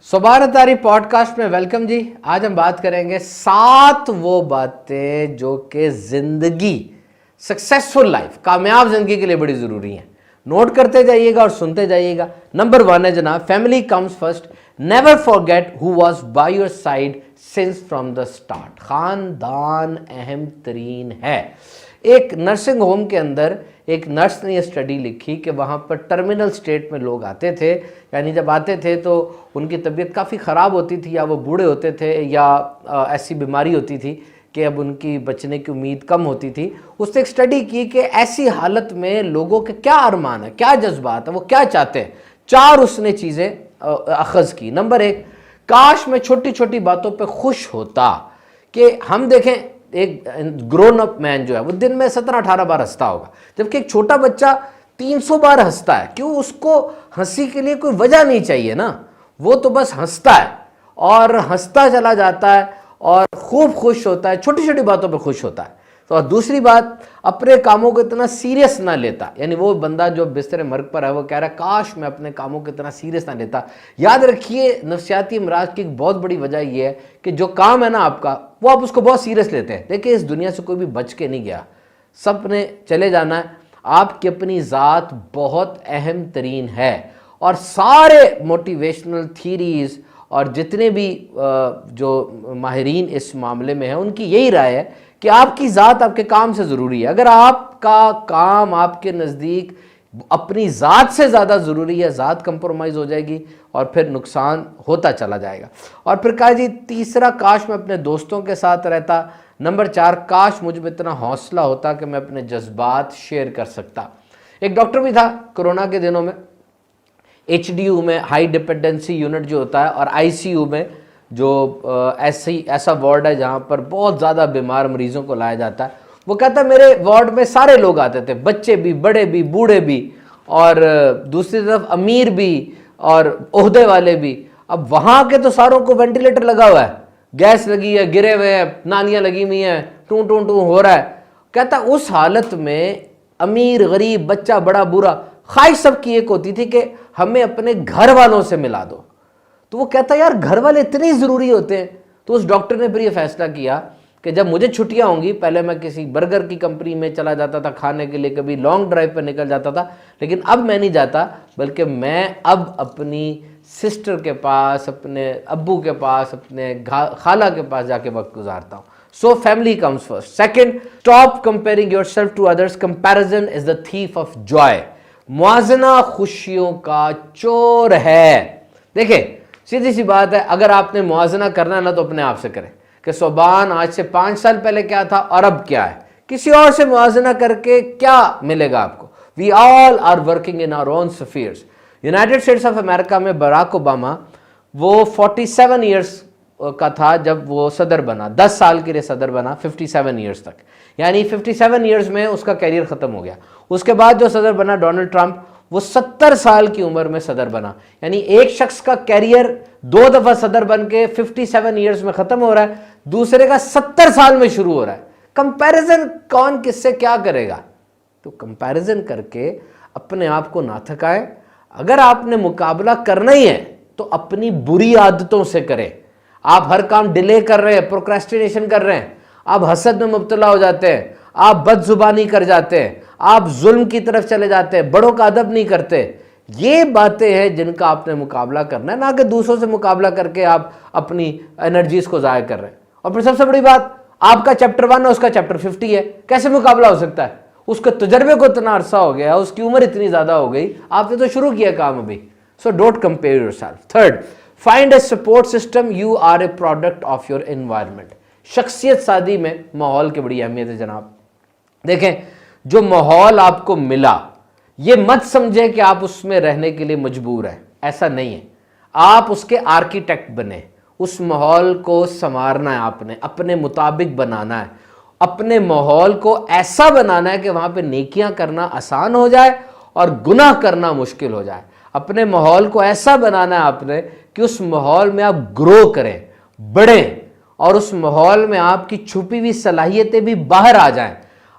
सुबह तारी पॉडकास्ट में वेलकम जी। आज हम बात करेंगे 7 वो बातें जो कि जिंदगी सक्सेसफुल लाइफ, कामयाब जिंदगी के लिए बड़ी ज़रूरी हैं। नोट करते जाइएगा और सुनते जाइएगा। नंबर 1 है जनाब, family comes first. Never forget who was by your side since from the start. खानदान अहम तरीन है। एक नर्सिंग होम के अंदर एक नर्स ने यह स्टडी लिखी कि वहाँ पर टर्मिनल स्टेट में लोग आते थे, यानी जब आते थे तो उनकी तबीयत काफ़ी ख़राब होती थी, या वो बूढ़े होते थे, या ऐसी बीमारी होती थी कि अब उनकी बचने की उम्मीद कम होती थी। उसने एक स्टडी की कि ऐसी हालत में लोगों के क्या अरमान है, क्या जज्बात है, वो क्या चाहते हैं। 4 उसने चीज़ें अखज़ की। नंबर 1, काश मैं छोटी छोटी बातों पे खुश होता। कि हम देखें एक ग्रोन अप मैन जो है वो दिन में 17-18 बार हंसता होगा, जबकि एक छोटा बच्चा 300 बार हंसता है। क्यों? उसको हंसी के लिए कोई वजह नहीं चाहिए ना, वो तो बस हंसता है और हंसता चला जाता है और खूब खुश होता है, छोटी छोटी बातों पे खुश होता है। तो और दूसरी बात, अपने कामों को इतना सीरियस ना लेता। यानी वो बंदा जो बिस्तर मर्ग पर है वो कह रहा है काश मैं अपने कामों को इतना सीरियस ना लेता। याद रखिए, नफ्सियाती अमराज की एक बहुत बड़ी वजह यह है कि जो काम है ना आपका, वो आप उसको बहुत सीरियस लेते हैं। देखिए, इस दुनिया से कोई भी बच के नहीं गया, सब ने चले जाना है। आपकी अपनी ज़ात बहुत अहम तरीन है। और सारे मोटिवेशनल थीरीज़ और जितने भी जो माहिरीन इस मामले में हैं, उनकी यही राय है कि आपकी ज़ात आपके काम से ज़रूरी है। अगर आपका काम आपके नज़दीक अपनी ज़ात से ज़्यादा ज़रूरी है, ज़ात कंप्रोमाइज़ हो जाएगी और फिर नुकसान होता चला जाएगा। और फिर कहा जी, तीसरा, काश मैं अपने दोस्तों के साथ रहता। नंबर 4, काश मुझ में इतना हौसला होता कि मैं अपने जज्बात शेयर कर सकता। एक डॉक्टर भी था कोरोना के दिनों में, HDU में हाई डिपेंडेंसी यूनिट जो होता है, और ICU में जो ऐसा वार्ड है जहाँ पर बहुत ज़्यादा बीमार मरीज़ों को लाया जाता है। वो कहता मेरे वार्ड में सारे लोग आते थे, बच्चे भी, बड़े भी, बूढ़े भी, और दूसरी तरफ अमीर भी और ओहदे वाले भी। अब वहाँ के तो सारों को वेंटिलेटर लगा हुआ है, गैस लगी है, गिरे हुए हैं, नालियाँ लगी हुई हैं, टू टू टू हो रहा है। कहता उस हालत में अमीर, गरीब, बच्चा, बड़ा, बूढ़ा, ख्वाहिश सबकी एक होती थी कि हमें अपने घर वालों से मिला दो। तो वो कहता यार, घर वाले इतने ज़रूरी होते हैं। तो उस डॉक्टर ने फिर ये फैसला किया कि जब मुझे छुट्टियां होंगी, पहले मैं किसी बर्गर की कंपनी में चला जाता था खाने के लिए, कभी लॉन्ग ड्राइव पर निकल जाता था, लेकिन अब मैं नहीं जाता, बल्कि मैं अब अपनी सिस्टर के पास, अपने अब्बू के पास, अपने खाला के पास जाके वक्त गुजारता हूँ। So family comes first. Second, stop comparing yourself to others. Comparison is the thief of joy. मुआजना खुशियों का चोर है। देखिए, सीधी सी बात है, अगर आपने मुआजना करना है ना तो अपने आप से करें कि सोबान आज से 5 साल पहले क्या था और अब क्या है। किसी और से मुआजना करके क्या मिलेगा आपको? We all are working in our own spheres. United States of America में बराक ओबामा, वो 47 ईयर्स का था जब वो सदर बना, 10 साल के लिए सदर बना, 57 ईयर्स तक, यानी 57 ईयर्स में उसका कैरियर ख़त्म हो गया। उसके बाद जो सदर बना डोनाल्ड ट्रंप, वो 70 साल की उम्र में सदर बना। यानी एक शख्स का कैरियर 2 दफ़ा सदर बन के 57 ईयर्स में ख़त्म हो रहा है, दूसरे का 70 साल में शुरू हो रहा है। कंपैरिजन कौन किससे क्या करेगा? तो कंपैरिजन करके अपने आप को ना थकाएं। अगर आपने मुकाबला करना ही है तो अपनी बुरी आदतों से करें। आप हर काम डिले कर रहे हैं, प्रोक्रेस्टिनेशन कर रहे हैं, आप हसद में मुब्तला हो जाते हैं, आप बदजुबानी कर जाते हैं, आप जुल्म की तरफ चले जाते हैं, बड़ों का अदब नहीं करते। ये बातें हैं जिनका आपने मुकाबला करना है, ना कि दूसरों से मुकाबला करके आप अपनी एनर्जीज को ज़ाया कर रहे हैं। और फिर सबसे बड़ी बात, आपका चैप्टर 1 है, उसका चैप्टर 50 है, कैसे मुकाबला हो सकता है? उसके तजर्बे को इतना अरसा हो गया, उसकी उम्र इतनी ज़्यादा हो गई, आपने तो शुरू किया काम अभी। So don't compare yourself. Third, find a support system. You are a product of your environment. शख्सियत सादी में माहौल की बड़ी अहमियत है जनाब। देखें, जो माहौल आपको मिला, ये मत समझे कि आप उसमें रहने के लिए मजबूर हैं, ऐसा नहीं है। आप उसके आर्किटेक्ट बने, उस माहौल को संवारना है, आपने अपने मुताबिक बनाना है। अपने माहौल को ऐसा बनाना है कि वहां पे नेकियां करना आसान हो जाए और गुनाह करना मुश्किल हो जाए। अपने माहौल को ऐसा बनाना है आपने कि उस माहौल में आप ग्रो करें, बढ़ें, और उस माहौल में आपकी छुपी हुई सलाहियतें भी बाहर आ जाएं।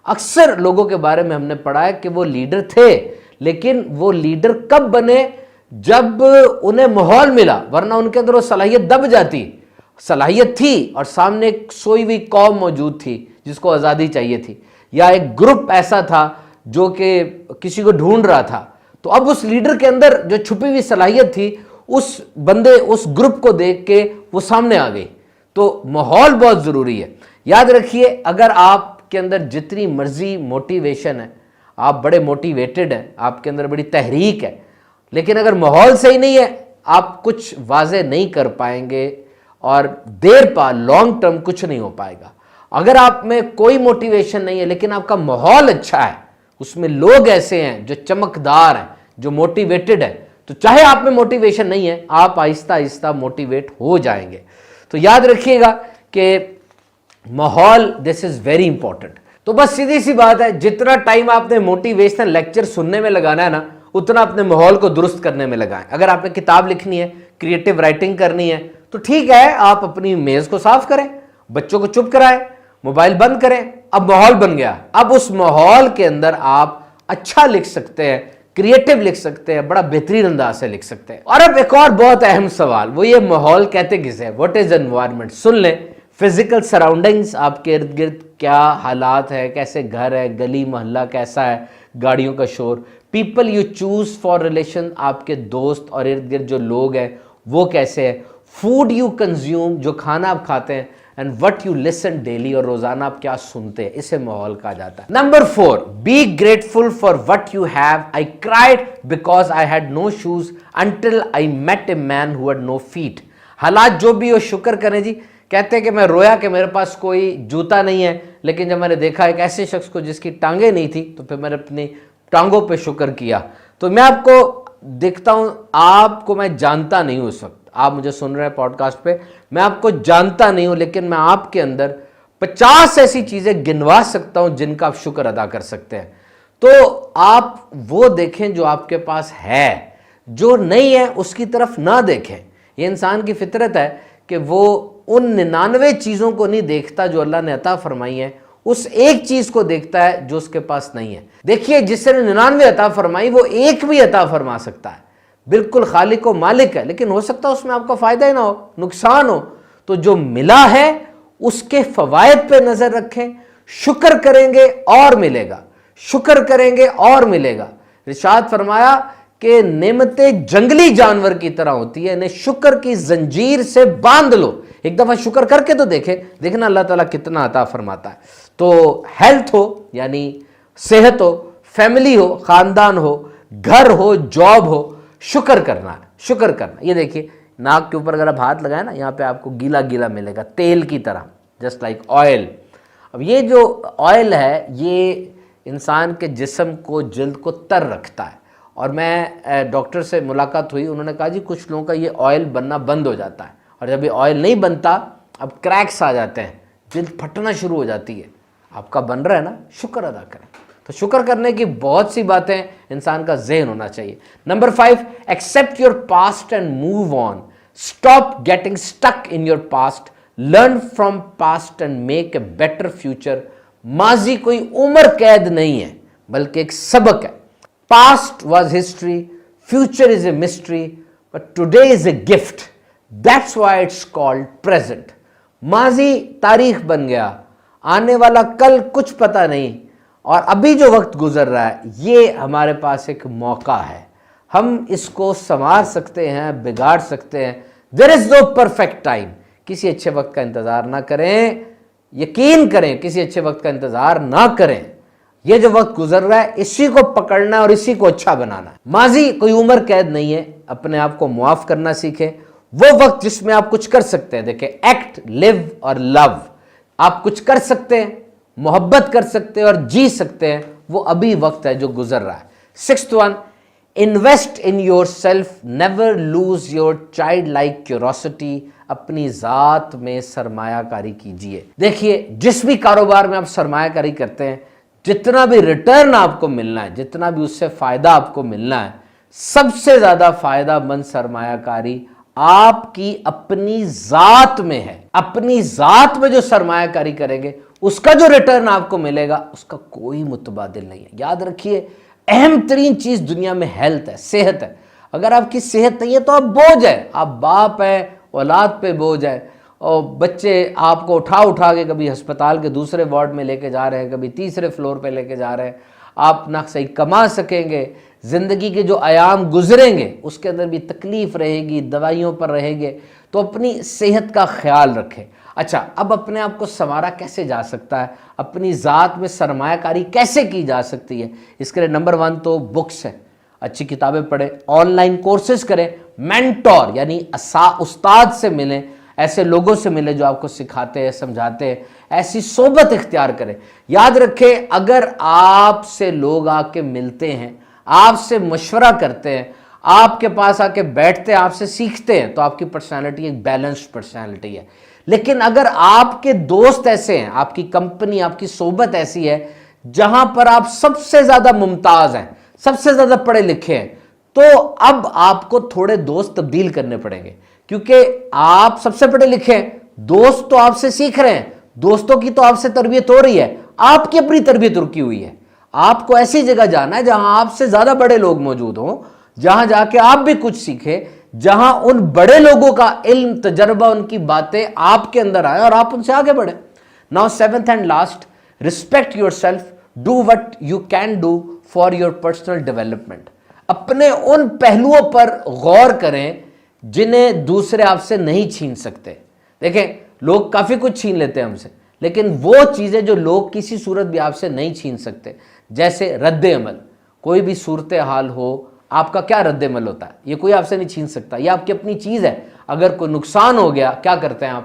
अक्सर लोगों के बारे में हमने पढ़ा है कि वो लीडर थे, लेकिन वो लीडर कब बने जब उन्हें माहौल मिला, वरना उनके अंदर वो सलाहियत दब जाती, सलाहियत थी और सामने एक सोई हुई कौम मौजूद थी जिसको आज़ादी चाहिए थी, या एक ग्रुप ऐसा था जो कि किसी को ढूंढ रहा था, तो अब उस लीडर के अंदर जो छुपी हुई सलाहियत थी, उस बंदे, उस ग्रुप को देख के वो सामने आ गई। तो माहौल बहुत ज़रूरी है। याद रखिए, अगर आपके अंदर जितनी मर्जी मोटिवेशन है, आप बड़े मोटिवेटेड हैं, आपके अंदर बड़ी तहरीक है, लेकिन अगर माहौल सही नहीं है, आप कुछ वाजे नहीं कर पाएंगे और देर पा लॉन्ग टर्म कुछ नहीं हो पाएगा। अगर आप में कोई मोटिवेशन नहीं है लेकिन आपका माहौल अच्छा है, उसमें लोग ऐसे हैं जो चमकदार हैं, जो मोटिवेटेड है, तो चाहे आप में मोटिवेशन नहीं है, आप आहिस्ता आहिस्ता मोटिवेट हो जाएंगे। तो याद रखिएगा कि माहौल, दिस इज वेरी इंपॉर्टेंट। तो बस सीधी सी बात है, जितना टाइम आपने मोटिवेशनल लेक्चर सुनने में लगाना है ना, उतना अपने माहौल को दुरुस्त करने में लगाएं। अगर आपने किताब लिखनी है, क्रिएटिव राइटिंग करनी है, तो ठीक है, आप अपनी मेज को साफ करें, बच्चों को चुप कराएं, मोबाइल बंद करें। अब माहौल बन गया, अब उस माहौल के अंदर आप अच्छा लिख सकते हैं, क्रिएटिव लिख सकते हैं, बड़ा बेहतरीन अंदाज से लिख सकते हैं। और अब एक और बहुत अहम सवाल, वो ये माहौल कहते किसे, व्हाट इज एनवायरनमेंट। सुन लें, फिजिकल सराउंडिंग्स, आपके इर्द गिर्द क्या हालात है, कैसे घर है, गली मोहल्ला कैसा है, गाड़ियों का शोर, people you choose for relation, आपके दोस्त और इर्द गिर्द जो लोग हैं वो कैसे है, फूड यू कंज्यूम, जो खाना आप खाते हैं, and what you listen daily, और रोजाना आप क्या सुनते हैं, इसे माहौल कहा जाता है। Number 4, be grateful for what you have. I cried because I had no shoes until I met a man who had no feet. हालात जो भी हो, शुक्र करें जी। कहते हैं कि मैं रोया कि मेरे पास कोई जूता नहीं है, लेकिन जब मैंने देखा एक ऐसे शख्स को जिसकी टांगे नहीं थी, तो फिर मैंने अपनी टांगों पे शुक्र किया। तो मैं आपको देखता हूं, आपको मैं जानता नहीं हूं, उस वक्त आप मुझे सुन रहे हैं पॉडकास्ट पे, मैं आपको जानता नहीं हूं, लेकिन मैं आपके अंदर 50 ऐसी चीजें गिनवा सकता हूं जिनका आप शुक्र अदा कर सकते हैं। तो आप वो देखें जो आपके पास है, जो नहीं है उसकी तरफ ना देखें। ये इंसान की फितरत है कि वो उन 99 चीजों को नहीं देखता जो अल्लाह ने अता फरमाई है, उस एक चीज को देखता है जो उसके पास नहीं है। देखिए, जिसने 99 अता फरमाई, वो एक भी अता फरमा सकता है, बिल्कुल खालिक व मालिक है, लेकिन हो सकता है उसमें आपका फायदा ही ना हो, नुकसान हो। तो जो मिला है उसके फवायद पे नजर रखें, शुक्र करेंगे और मिलेगा, शुक्र करेंगे और मिलेगा। इरशाद फरमाया कि नेमतें जंगली जानवर की तरह होती है, इन्हें शुक्र की जंजीर से बांध लो। एक दफा शुक्र करके तो देखें, देखना अल्लाह ताला कितना अता फरमाता है। तो हेल्थ हो, यानी सेहत हो, फैमिली हो, खानदान हो, घर हो, जॉब हो, शुक्र करना है, शुक्र करना। ये देखिए, नाक के ऊपर अगर आप हाथ लगाए ना, यहाँ पे आपको गीला गीला मिलेगा, तेल की तरह, जस्ट लाइक ऑयल। अब ये जो ऑयल है, ये इंसान के जिस्म को, जिल्द को तर रखता है। और मैं डॉक्टर से मुलाकात हुई, उन्होंने कहा जी कुछ लोगों का ये ऑयल बनना बंद हो जाता है, और जब ये ऑयल नहीं बनता, अब क्रैक्स आ जाते हैं, जिल्द फटना शुरू हो जाती है। आपका बन रहा है ना, शुक्र अदा करें। तो शुक्र करने की बहुत सी बातें इंसान का ज़हन होना चाहिए। Number 5, accept your past and move on. Stop getting stuck in your past, learn from past and make a better future. माजी कोई उम्र कैद नहीं है, बल्कि एक सबक है। Past was history, future is a mystery, but today is a gift, that's why it's called present. माजी तारीख बन गया, आने वाला कल कुछ पता नहीं, और अभी जो वक्त गुजर रहा है, ये हमारे पास एक मौका है। हम इसको संवार सकते हैं, बिगाड़ सकते हैं। There is no perfect time. किसी अच्छे वक्त का इंतजार ना करें, यकीन करें, किसी अच्छे वक्त का इंतजार ना करें। ये जो वक्त गुजर रहा है, इसी को पकड़ना और इसी को अच्छा बनाना है। माजी कोई उम्र कैद नहीं है, अपने आप को मुआफ करना सीखें। वो वक्त जिसमें आप कुछ कर सकते हैं, देखें, एक्ट, लिव और लव। आप कुछ कर सकते हैं, मोहब्बत कर सकते हैं और जी सकते हैं, वो अभी वक्त है जो गुजर रहा है। 6th one, invest in your self, never lose your child like curiosity. अपनी जात में सरमायाकारी कीजिए। देखिए, जिस भी कारोबार में आप सरमायाकारी करते हैं, जितना भी रिटर्न आपको मिलना है, जितना भी उससे फायदा आपको मिलना है, सबसे ज्यादा फायदामंद सरमायाकारी आपकी अपनी जात में है। अपनी जात में जो सरमायाकारी करेंगे, उसका जो रिटर्न आपको मिलेगा, उसका कोई मुतबादिल नहीं है। याद रखिए, अहम तरीन चीज दुनिया में हेल्थ है, सेहत है। اگر آپ کی صحت نہیں ہے تو آپ بوجھ ہے، آپ باپ ہیں، اولاد پہ بوجھ ہے، اور بچے آپ کو اٹھا کے کبھی ہسپتال کے دوسرے وارڈ میں لے کے جا رہے ہیں، کبھی تیسرے فلور پہ لے کے جا رہے ہیں، آپ نہ صحیح کما سکیں گے، زندگی کے جو ایام گزریں گے اس کے اندر بھی تکلیف رہے گی، دوائیوں پر رہیں گے، تو اپنی صحت کا خیال رکھیں۔ اچھا، اب اپنے آپ کو سنوارا کیسے جا سکتا ہے، اپنی ذات میں سرمایہ کاری کیسے کی جا سکتی ہے؟ اس کے لیے نمبر 1 تو بکس ہے، اچھی کتابیں پڑھیں، آن لائن کورسز کریں، مینٹور یعنی استاد سے ملیں، ایسے لوگوں سے ملیں جو آپ کو سکھاتے ہیں، سمجھاتے ہیں، ایسی صحبت اختیار کریں۔ یاد رکھیں، اگر آپ سے لوگ آ کے ملتے ہیں، آپ سے مشورہ کرتے ہیں، آپ کے پاس آ کے بیٹھتے ہیں، آپ سے سیکھتے ہیں، تو آپ کی پرسنالٹی ایک بیلنسڈ پرسنالٹی ہے۔ لیکن اگر آپ کے دوست ایسے ہیں، آپ کی کمپنی، آپ کی صحبت ایسی ہے جہاں پر آپ سب سے زیادہ ممتاز ہیں، سب سے زیادہ پڑھے لکھے ہیں، تو اب آپ کو تھوڑے دوست تبدیل کرنے پڑیں گے، کیونکہ آپ سب سے پڑھے لکھے ہیں، دوست تو آپ سے سیکھ رہے ہیں، دوستوں کی تو آپ سے تربیت ہو رہی ہے، آپ کی اپنی تربیت رکی ہوئی ہے۔ آپ کو ایسی جگہ جانا ہے جہاں آپ سے زیادہ بڑے لوگ موجود ہوں، جہاں جا کے آپ بھی کچھ سیکھیں، جہاں ان بڑے لوگوں کا علم، تجربہ، ان کی باتیں آپ کے اندر آئیں اور آپ ان سے آگے بڑھیں۔ Now 7th and last, respect yourself, do what you can do for your personal development۔ اپنے ان پہلوؤں پر غور کریں جنہیں دوسرے آپ سے نہیں چھین سکتے۔ دیکھیں، لوگ کافی کچھ چھین لیتے ہیں ہم سے، لیکن وہ چیزیں جو لوگ کسی صورت بھی آپ سے نہیں چھین سکتے، جیسے رد عمل، کوئی بھی صورتحال ہو، آپ کا کیا رد عمل ہوتا ہے؟ یہ کوئی آپ سے نہیں چھین سکتا، یہ آپ کی اپنی چیز ہے۔ اگر کوئی نقصان ہو گیا، کیا کرتے ہیں آپ؟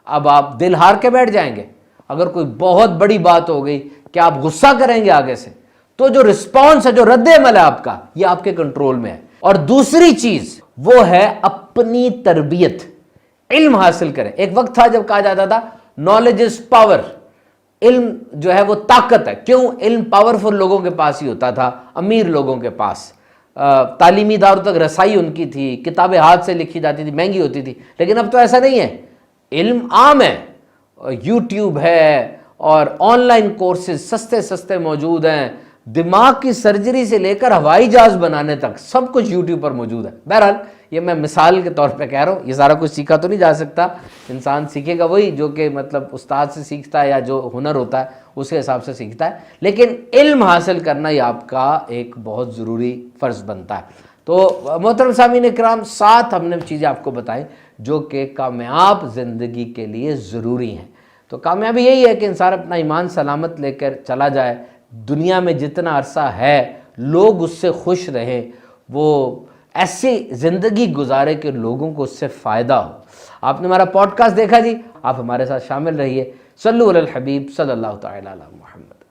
اب آپ دل ہار کے بیٹھ جائیں گے؟ اگر کوئی بہت بڑی بات ہو گئی، کیا آپ غصہ کریں گے آگے سے؟ تو جو رسپانس ہے، جو رد عمل ہے آپ کا، یہ آپ کے کنٹرول میں ہے۔ اور دوسری چیز وہ ہے اپنی تربیت، علم حاصل کریں۔ ایک وقت تھا جب کہا جاتا تھا نالج از پاور، علم جو ہے وہ طاقت ہے۔ کیوں؟ علم پاورفل لوگوں کے پاس ہی ہوتا تھا، امیر لوگوں کے پاس، تعلیمی اداروں تک رسائی ان کی تھی، کتابیں ہاتھ سے لکھی جاتی تھی، مہنگی ہوتی تھی۔ لیکن اب تو ایسا نہیں ہے، علم عام ہے، یوٹیوب ہے اور آن لائن کورسز سستے سستے موجود ہیں، دماغ کی سرجری سے لے کر ہوائی جہاز بنانے تک سب کچھ یوٹیوب پر موجود ہے۔ بہرحال یہ میں مثال کے طور پہ کہہ رہا ہوں، یہ سارا کچھ سیکھا تو نہیں جا سکتا، انسان سیکھے گا وہی جو کہ مطلب استاد سے سیکھتا ہے یا جو ہنر ہوتا ہے اس کے حساب سے سیکھتا ہے، لیکن علم حاصل کرنا یہ آپ کا ایک بہت ضروری فرض بنتا ہے۔ تو محترم سامعین اکرام، 7 ہم نے چیزیں آپ کو بتائیں جو کہ کامیاب زندگی کے لیے ضروری ہیں۔ تو کامیابی یہی ہے کہ انسان اپنا ایمان سلامت لے کر چلا جائے، دنیا میں جتنا عرصہ ہے لوگ اس سے خوش رہیں، وہ ایسی زندگی گزارے کہ لوگوں کو اس سے فائدہ ہو۔ آپ نے ہمارا پوڈ کاسٹ دیکھا جی، آپ ہمارے ساتھ شامل رہیے۔ صلو علی الحبیب صلی اللہ تعالی علی محمد۔